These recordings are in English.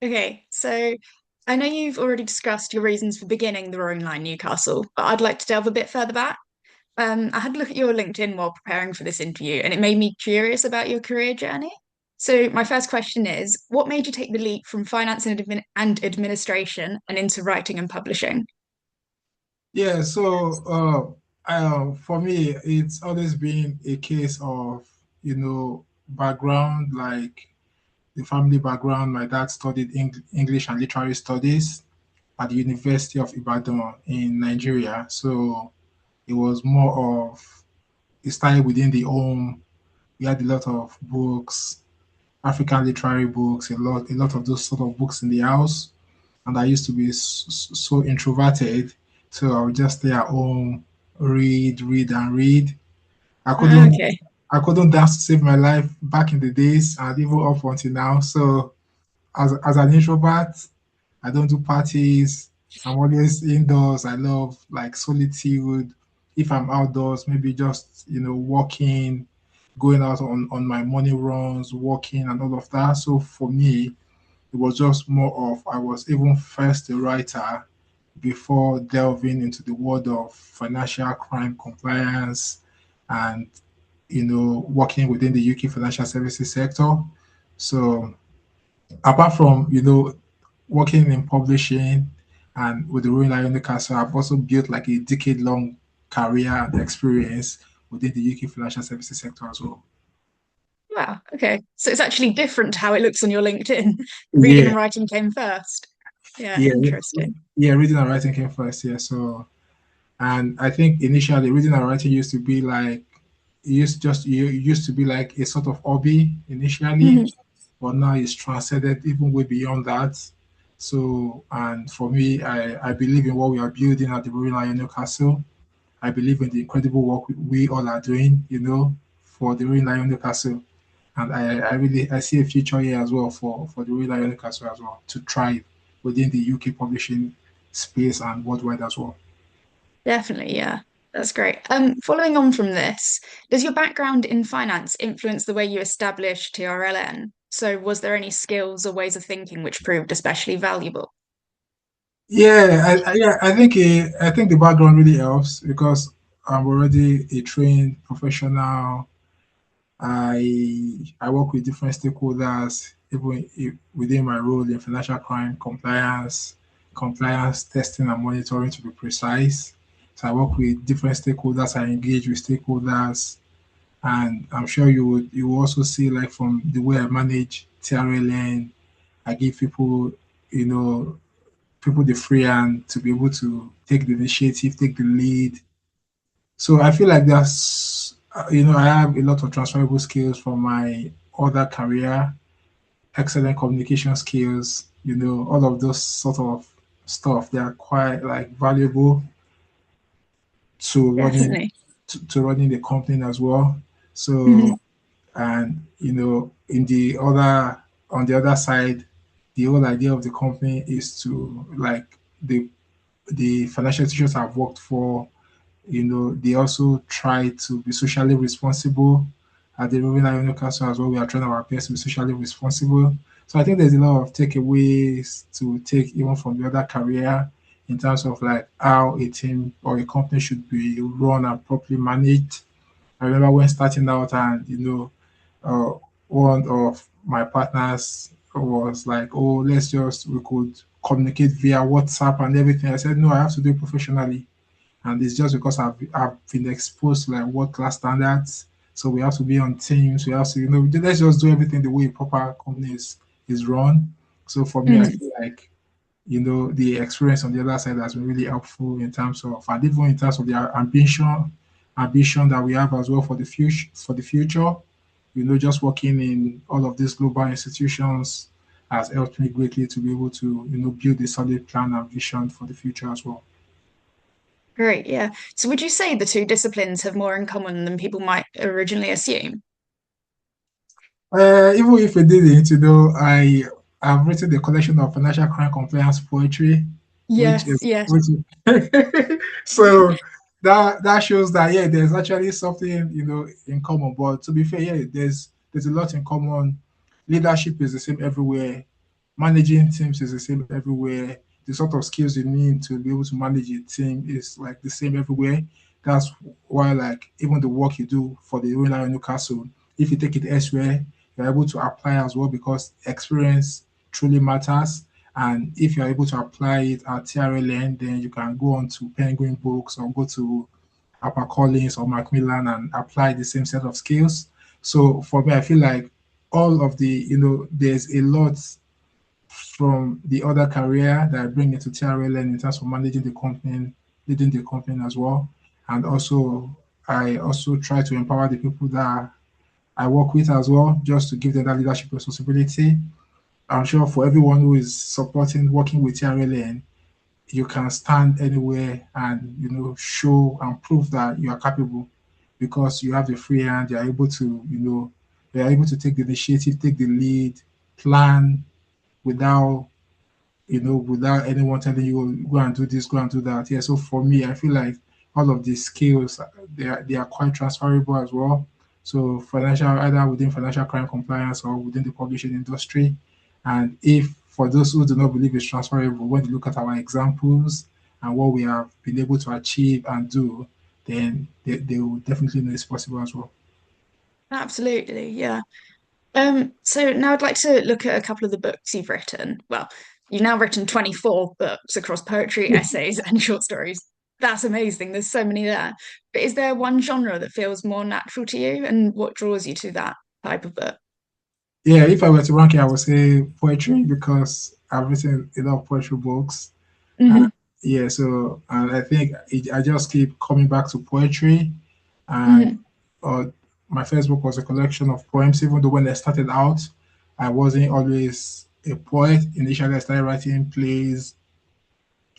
Okay, so I know you've already discussed your reasons for beginning the Roaring Lion Newcastle, but I'd like to delve a bit further back. I had a look at your LinkedIn while preparing for this interview, and it made me curious about your career journey. So my first question is, what made you take the leap from finance and administration and into writing and publishing? Yeah, so for me, it's always been a case of, background, like the family background. My dad studied English and literary studies at the University of Ibadan in Nigeria. So it was more of, it started within the home. We had a lot of books, African literary books, a lot of those sort of books in the house. And I used to be so introverted, so I would just stay at home, read, and read. I couldn't, Okay. I couldn't dance to save my life back in the days, and even up until now. So, as an introvert, I don't do parties. I'm always indoors. I love like solitude. If I'm outdoors, maybe just walking, going out on my morning runs, walking, and all of that. So for me, it was just more of I was even first a writer before delving into the world of financial crime compliance and working within the UK financial services sector. So apart from working in publishing and with the Roaring Lion Newcastle, I've also built like a decade-long career and experience within the UK financial services sector as well. Wow. Okay. So it's actually different to how it looks on your LinkedIn. Reading Yeah, and writing came first. Yeah, yeah, interesting. yeah. Reading and writing came first. Yeah, so and I think initially reading and writing used to be like it used to be like a sort of hobby initially, Mhm. but now it's transcended even way beyond that. So and for me, I believe in what we are building at the Roaring Lion Newcastle. I believe in the incredible work we all are doing, for the Roaring Lion Newcastle. And I really I see a future here as well for the Roaring Lion Newcastle as well to thrive within the UK publishing space and worldwide as well. Definitely, yeah. That's great. Following on from this, does your background in finance influence the way you establish TRLN? So, was there any skills or ways of thinking which proved especially valuable? I think the background really helps because I'm already a trained professional. I work with different stakeholders, even within my role in financial crime compliance testing and monitoring to be precise. So I work with different stakeholders. I engage with stakeholders, and I'm sure you will also see like from the way I manage TRLN, I give you know, people the free hand to be able to take the initiative, take the lead. So I feel like I have a lot of transferable skills from my other career, excellent communication skills, all of those sort of stuff. They are quite like valuable to running Definitely. to running the company as well. Mhm. So and on the other side, the whole idea of the company is to like the financial institutions I've worked for, they also try to be socially responsible. At the Roaring Lion Newcastle as well, we are trying our best to be socially responsible. So I think there's a lot of takeaways to take even from the other career in terms of like how a team or a company should be run and properly managed. I remember when starting out and one of my partners was like, "Oh, we could communicate via WhatsApp and everything." I said, "No, I have to do it professionally." And it's just because I've been exposed to like world class standards. So we have to be on teams. We have to, let's just do everything the way a proper company is run. So for me, I Mhm. feel like, the experience on the other side has been really helpful in terms of, and even in terms of the ambition that we have as well for the future. Just working in all of these global institutions has helped me greatly to be able to, build a solid plan and vision for the future as well. Great, yeah. So, would you say the two disciplines have more in common than people might originally assume? Even if I didn't, I've written a collection of financial crime compliance poetry, which Yes, is yes. which is so that shows that yeah, there's actually something in common. But to be fair, yeah, there's a lot in common. Leadership is the same everywhere. managing teams is the same everywhere. The sort of skills you need to be able to manage a team is like the same everywhere. That's why, like, even the work you do for the Roaring Lion Newcastle, if you take it elsewhere, you're able to apply as well because experience truly matters. And if you're able to apply it at TRLN, then you can go on to Penguin Books or go to HarperCollins or Macmillan and apply the same set of skills. So for me, I feel like all of the, there's a lot from the other career that I bring into TRLN in terms of managing the company, leading the company as well. And also, I also try to empower the people that I work with as well, just to give them that leadership responsibility. I'm sure for everyone who is supporting working with TRLN, you can stand anywhere and show and prove that you are capable because you have the free hand. You are able to you are able to take the initiative, take the lead, plan without without anyone telling you go and do this, go and do that. Yeah. So for me, I feel like all of these skills they are quite transferable as well. So financial, either within financial crime compliance or within the publishing industry. And if for those who do not believe it's transferable, when they look at our examples and what we have been able to achieve and do, then they will definitely know it's possible as well. Absolutely, yeah. So now I'd like to look at a couple of the books you've written. Well, you've now written 24 books across poetry, essays, and short stories. That's amazing. There's so many there. But is there one genre that feels more natural to you, and what draws you to that type of book? Yeah, if I were to rank it, I would say poetry because I've written a lot of poetry books. Hmm. Yeah, so and I think I just keep coming back to poetry. And Hmm. uh, my first book was a collection of poems. Even though when I started out, I wasn't always a poet. Initially, I started writing plays,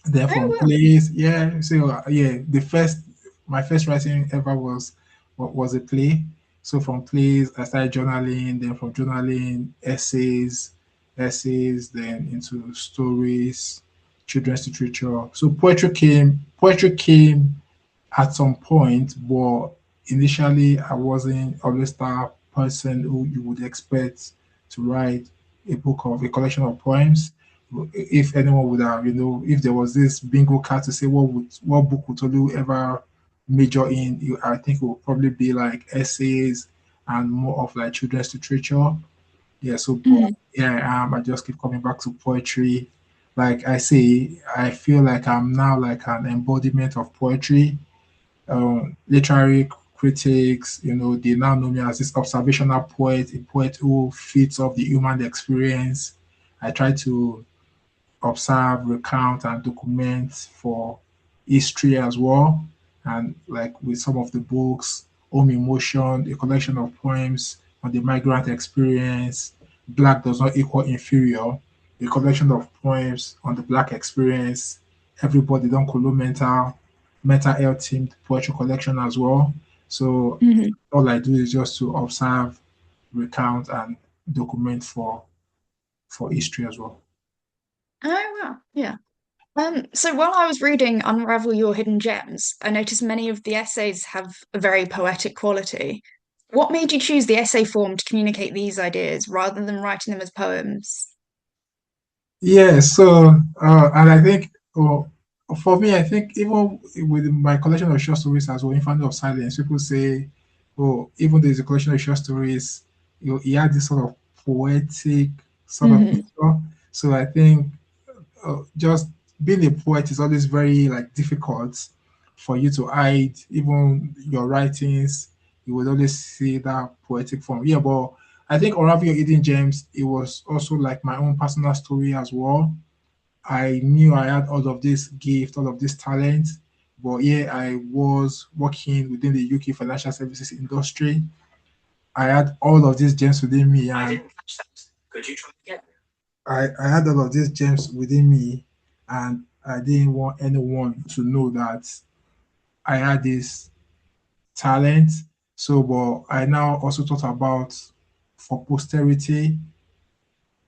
then Oh, from well. plays, yeah. So yeah, my first writing ever was a play. So from plays, I started journaling. Then from journaling, essays, then into stories, children's literature. So poetry came at some point, but initially I wasn't always that person who you would expect to write a collection of poems. If anyone would have, if there was this bingo card to say what book would Tolu ever major in, I think it would probably be like essays and more of like children's literature. Yeah, so but Mhm. yeah, I just keep coming back to poetry. Like I say, I feel like I'm now like an embodiment of poetry. Literary critics, they now know me as this observational poet, a poet who feeds off the human experience. I try to observe, recount, and document for history as well. And like with some of the books, Home Emotion, a collection of poems on the migrant experience, Black Does Not Equal Inferior, a collection of poems on the Black experience, Everybody Don't Kolo mental health themed poetry collection as well. So Mhm. all I do is just to observe, recount, and document for history as well. Oh, wow. Yeah. So while I was reading Unravel Your Hidden Gems, I noticed many of the essays have a very poetic quality. What made you choose the essay form to communicate these ideas rather than writing them as poems? Yeah, so and I think for me, I think even with my collection of short stories as well, Infant of Silence, people say, oh, even though it's a collection of short stories, he had this sort of poetic sort of Hmm. nature. So I think just being a poet is always very like difficult for you to hide even your writings. You would always see that poetic form. Yeah, but I think Unravel Your Hidden Gems, it was also like my own personal story as well. I knew I had all of this gift, all of this talent, but yeah, I was working within the UK financial services industry. I had all of these gems within me, and I had all of these gems within me, and I didn't want anyone to know that I had this talent. So, but I now also thought about for posterity,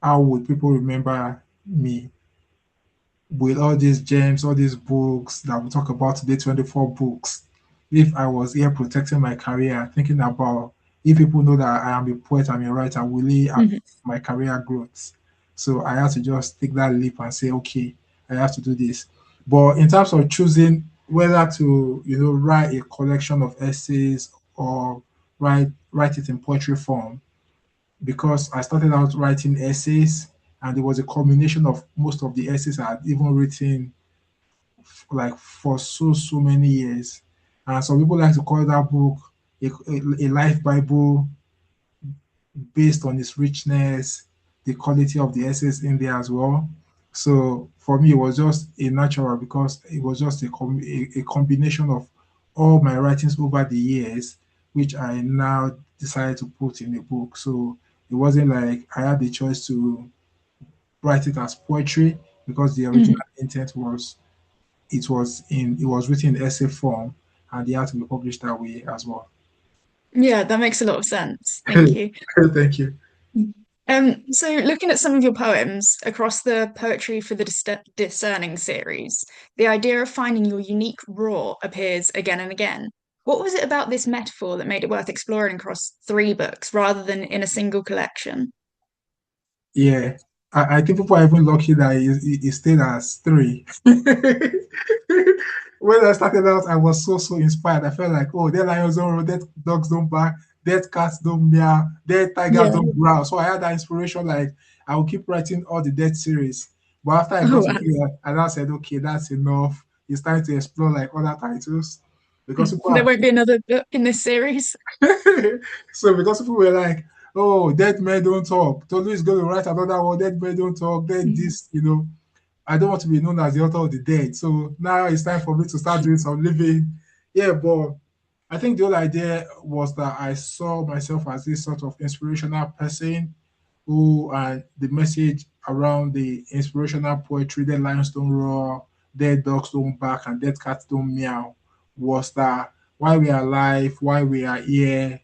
how would people remember me with all these gems, all these books that we talk about today, 24 books. If I was here protecting my career, thinking about if people know that I am a poet, I'm a writer, will it affect Hmm. my career growth? So I had to just take that leap and say, okay, I have to do this. But in terms of choosing whether to, write a collection of essays or write it in poetry form, because I started out writing essays, and there was a combination of most of the essays I had even written like for so many years. And some people like to call that book a life Bible based on its richness, the quality of the essays in there as well. So for me, it was just a natural because it was just a combination of all my writings over the years, which I now decided to put in a book. So it wasn't like I had the choice to write it as poetry, because the original Mhm. intent was it was written in essay form, and they had to be published that way as well. Yeah, that makes a lot of sense. Thank you. Thank you. So looking at some of your poems across the Poetry for the Discerning series, the idea of finding your unique raw appears again and again. What was it about this metaphor that made it worth exploring across three books rather than in a single collection? Yeah, I think people are even lucky that it stayed as three. When I started out, I was so inspired. I felt like, oh, dead lions don't roar, dead dogs don't bark, dead cats don't meow, dead tigers Yeah. don't growl. So I had that inspiration, like I will keep writing all the dead series. But after I Oh, got to wow. here, I now said, okay, that's enough. It's time to explore like other titles, because people There have won't be another book in this series. so because people were like, "Oh, dead men don't talk." Tolu is going to write another one. Dead men don't talk. Dead this, I don't want to be known as the author of the dead. So now it's time for me to start doing some living. Yeah, but I think the whole idea was that I saw myself as this sort of inspirational person who, and the message around the inspirational poetry, dead lions don't roar, dead dogs don't bark, and dead cats don't meow, was that why we are alive, why we are here.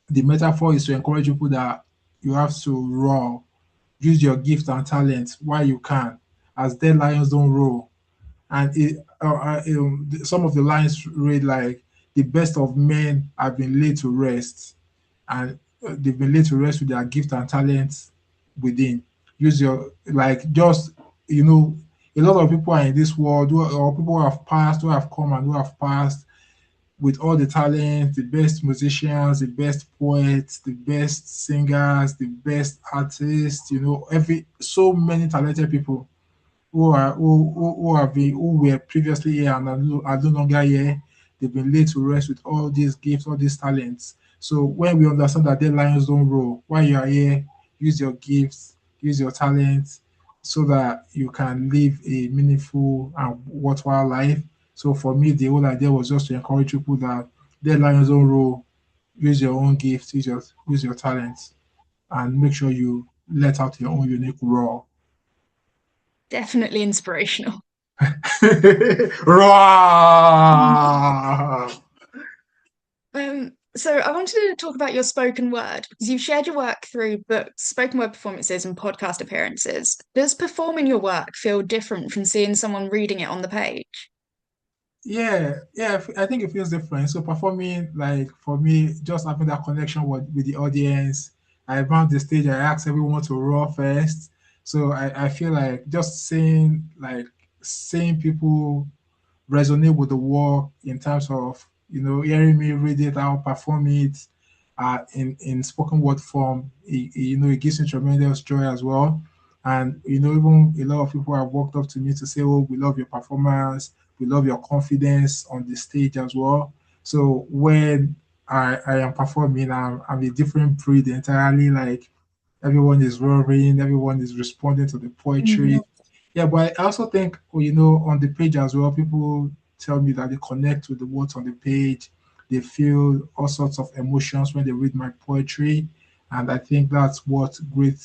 The metaphor is to encourage people that you have to roar, use your gift and talent while you can, as dead lions don't roar. And some of the lines read like, "The best of men have been laid to rest, and they've been laid to rest with their gift and talents within." Use your, like, just, you know, a lot of people are in this world, or people who have passed, who have come and who have passed, with all the talent, the best musicians, the best poets, the best singers, the best artists, every so many talented people who have been who were previously here and are no longer here. They've been laid to rest with all these gifts, all these talents. So when we understand that dead lions don't roll, while you are here, use your gifts, use your talents, so that you can live a meaningful and worthwhile life. So for me, the whole idea was just to encourage people that dead lions don't roll. Use your own gifts, use your talents, and make sure you let out your own unique roar. Definitely inspirational. Roar! So I wanted to talk about your spoken word because you've shared your work through books, spoken word performances, and podcast appearances. Does performing your work feel different from seeing someone reading it on the page? Yeah, I think it feels different. So performing, like for me, just having that connection with the audience. I bound the stage, I asked everyone to roar first. So I feel like just seeing people resonate with the work in terms of hearing me read it out, perform it in spoken word form. It gives me tremendous joy as well. And even a lot of people have walked up to me to say, "Oh, we love your performance. We love your confidence on the stage as well." So when I am performing, I'm a different breed entirely. Like everyone is roaring, everyone is responding to the poetry. Mhm. Yeah, but I also think, on the page as well, people tell me that they connect with the words on the page. They feel all sorts of emotions when they read my poetry. And I think that's what great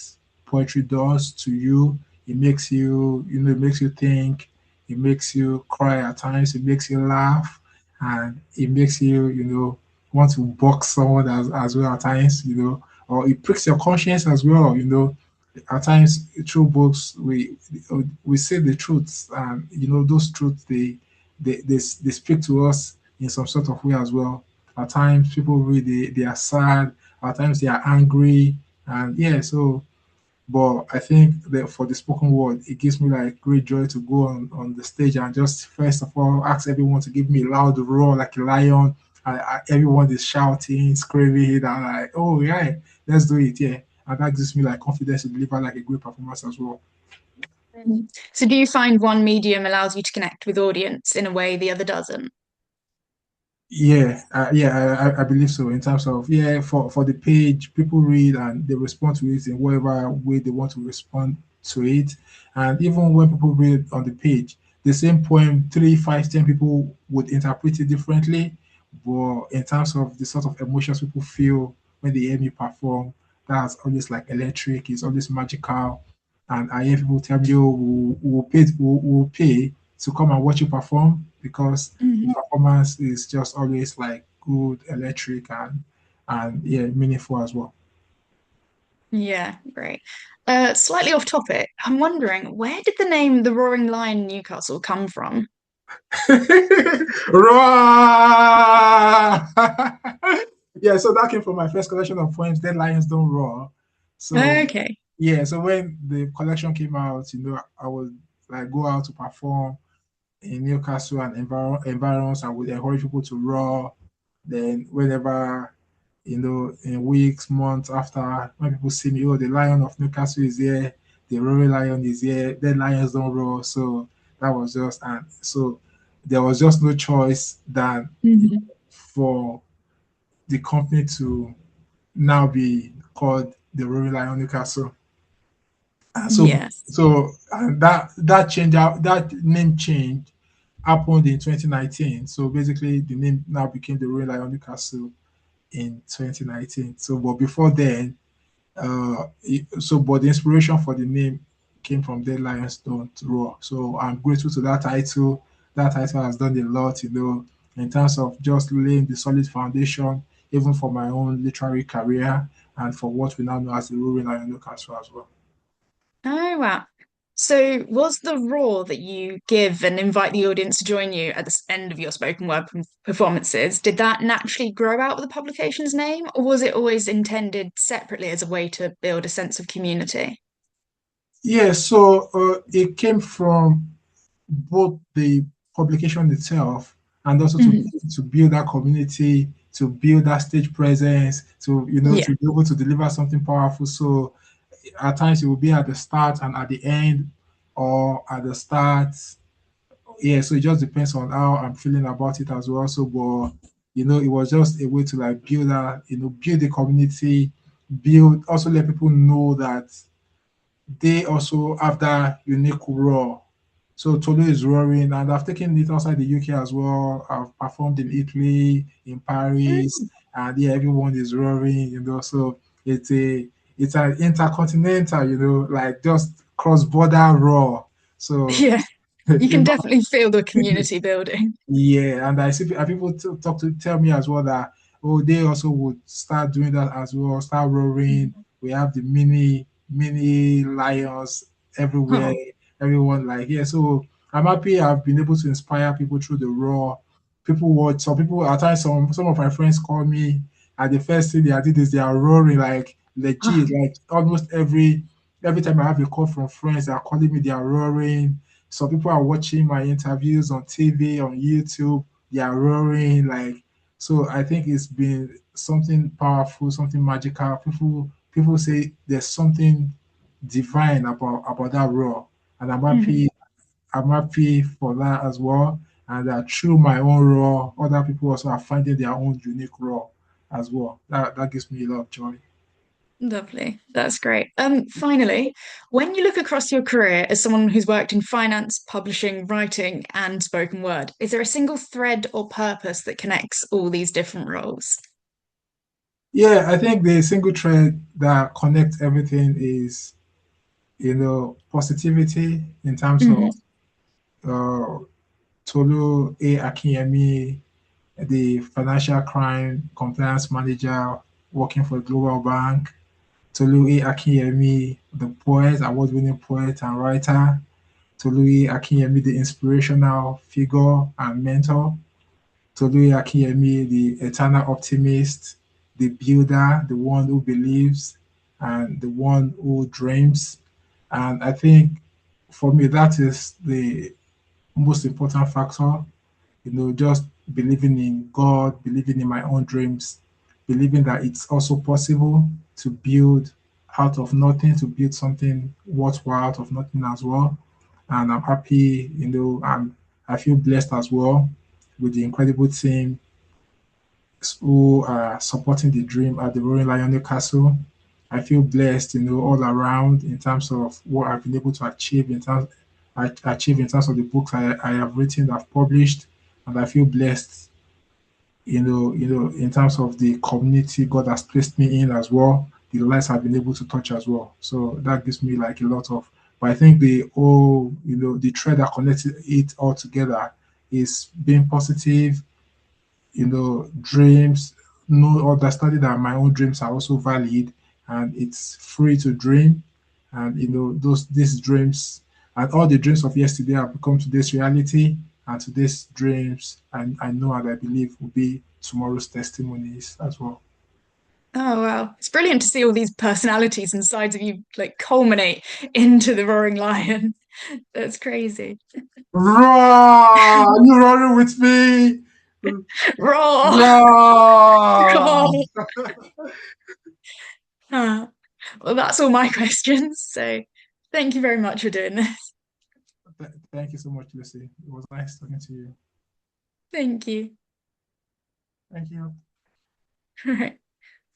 poetry does to you. It makes you, it makes you think, it makes you cry at times, it makes you laugh, and it makes you, want to box someone as well at times, or it pricks your conscience as well, at times through books we say the truths, and those truths they speak to us in some sort of way as well. At times people read, they are sad, at times they are angry, and yeah, so But I think that for the spoken word, it gives me like great joy to go on the stage and just first of all ask everyone to give me a loud roar like a lion. Everyone is shouting, screaming, and I'm like, oh yeah, let's do it, yeah. And that gives me like confidence to deliver like a great performance as well. Mhm. So do you find one medium allows you to connect with audience in a way the other doesn't? I believe so. In terms of for the page, people read and they respond to it in whatever way they want to respond to it. And even when people read on the page, the same poem, three, five, 10 people would interpret it differently. But in terms of the sort of emotions people feel when they hear me perform, that's always like electric. It's always magical. And I hear people tell me, "Oh, we'll pay to come and watch you perform because." Mhm. Performance is just always like good, electric, and yeah, meaningful as well. Yeah, great. Slightly off topic, I'm wondering where did the name the Roaring Lion Newcastle come from? Roar! Yeah, so that came from my first collection of poems, Dead Lions Don't Roar. So Okay. yeah, so when the collection came out, I would like go out to perform in Newcastle and environs. I would encourage people to roar. Then whenever in weeks, months after, when people see me, oh, the Lion of Newcastle is here, the Roaring Lion is here, the Lions don't roar. So that was just, and so there was just no choice than Mhm. for the company to now be called the Roaring Lion Newcastle. And Yes. and that name change happened in 2019. So basically, the name now became the Royal Lion Newcastle in 2019. So, but before then, but the inspiration for the name came from Dead Lions Don't Roar. So I'm grateful to that title. That title has done a lot, in terms of just laying the solid foundation, even for my own literary career and for what we now know as the Roaring Lion Newcastle as well. Oh, wow. So, was the roar that you give and invite the audience to join you at the end of your spoken word performances, did that naturally grow out of the publication's name, or was it always intended separately as a way to build a sense of community? Yeah, so it came from both the publication itself and also to Mhm. to build that community, to build that stage presence, to Yeah. to be able to deliver something powerful. So at times it will be at the start and at the end, or at the start. Yeah, so it just depends on how I'm feeling about it as well. So, but it was just a way to like build that, build the community, build also let people know that they also have that unique roar. So Tolu is roaring, and I've taken it outside the UK as well. I've performed in Italy, in Paris, Mm. and yeah, everyone is roaring, So it's an intercontinental, like just cross-border roar. So Yeah. You can even definitely feel the community building. yeah, and I see people talk to tell me as well that they also would start doing that as well, start roaring. We have the mini lions everywhere, Oh, everyone like yeah. So I'm happy I've been able to inspire people through the roar. People watch some people at times some of my friends call me and the first thing they did is they are roaring like legit, like almost every time I have a call from friends, they are calling me, they are roaring. Some people are watching my interviews on TV, on YouTube. They are roaring like so. I think it's been something powerful, something magical. People say there's something divine about that roar, and I'm mhm. happy. I'm happy for that as well. And that through my own roar, other people also are finding their own unique roar as well. That gives me a lot of joy. Lovely. That's great. Finally, when you look across your career as someone who's worked in finance, publishing, writing, and spoken word, is there a single thread or purpose that connects all these different roles? Yeah, I think the single thread that connects everything is positivity in terms of Hmm. uh, Tolu A. Akinyemi, the financial crime compliance manager working for a global bank. Tolu A. Akinyemi, the poet, award-winning poet and writer. Tolu A. Akinyemi, the inspirational figure and mentor. Tolu A. Akinyemi, the eternal optimist, the builder, the one who believes. and the one who dreams. And I think for me, that is the most important factor. Just believing in God, believing in my own dreams, believing that it's also possible to build out of nothing, to build something worthwhile out of nothing as well. And I'm happy, and I feel blessed as well with the incredible team who are supporting the dream at the Roaring Lion Newcastle. I feel blessed, all around in terms of what I've been able to achieve in terms of the books I have written, I've published, and I feel blessed, in terms of the community God has placed me in as well, the lives I've been able to touch as well. So that gives me like a lot of. But I think the thread that connects it all together is being positive, dreams, understanding that my own dreams are also valid and it's free to dream. And these dreams and all the dreams of yesterday have become today's reality. And today's dreams, and I know and I believe will be tomorrow's testimonies as well. Oh wow. It's brilliant to see all these personalities and sides of you like culminate into the Roaring Lion. That's crazy. Raw! Are you rolling with me? Raw! Raw! Raw! Ah. Well, that's all my questions. So thank you very much for doing this. Thank you so much, Lucy. It was nice talking to you. Thank you. Thank you. All right.